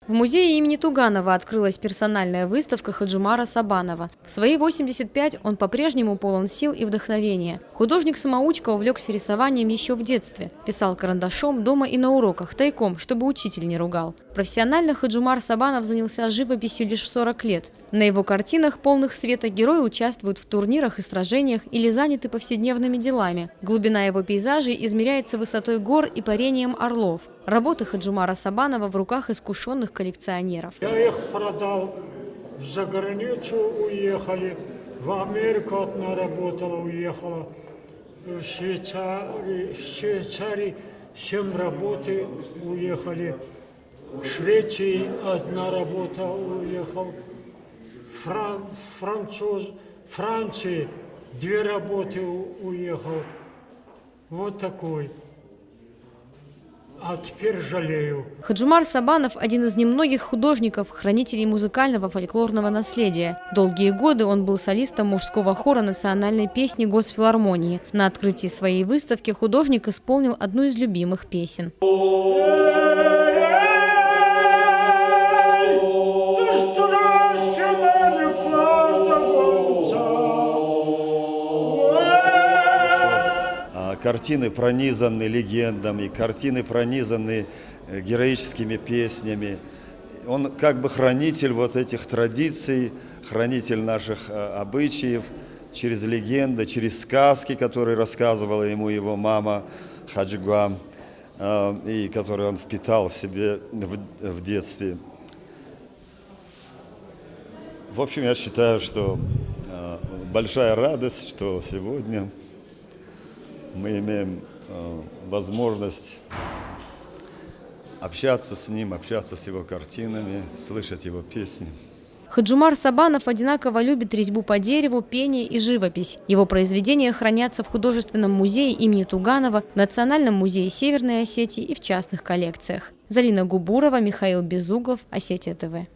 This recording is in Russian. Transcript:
В музее имени Туганова открылась персональная выставка Хаджумара Сабанова. В свои 85 он по-прежнему полон сил и вдохновения. Художник-самоучка увлекся рисованием еще в детстве. Писал карандашом дома и на уроках, тайком, чтобы учитель не ругал. Профессионально Хаджумар Сабанов занялся живописью лишь в 40 лет. На его картинах, полных света, герои участвуют в турнирах и сражениях или заняты повседневными делами. Глубина его пейзажей измеряется высотой гор и парением орлов. Работы Хаджумара Сабанова в руках искушенных коллекционеров. Я их продал, за границу уехали, в Америку одна работала, уехала, в Швейцарии 7 работы уехали, в Швеции одна работа уехала, Франции 2 работы уехал. Вот такой. А теперь жалею. Хаджумар Сабанов – один из немногих художников, хранителей музыкального фольклорного наследия. Долгие годы он был солистом мужского хора национальной песни Госфилармонии. На открытии своей выставки художник исполнил одну из любимых песен. Картины пронизаны легендами, картины пронизаны героическими песнями. Он как бы хранитель вот этих традиций, хранитель наших обычаев через легенды, через сказки, которые рассказывала ему его мама Хаджигуа, и которые он впитал в себе в детстве. В общем, я считаю, что большая радость, что сегодня мы имеем возможность общаться с ним, общаться с его картинами, слышать его песни. Хаджумар Сабанов одинаково любит резьбу по дереву, пение и живопись. Его произведения хранятся в художественном музее имени Туганова, в Национальном музее Северной Осетии и в частных коллекциях. Залина Губурова, Михаил Безуглов, Осетия ТВ.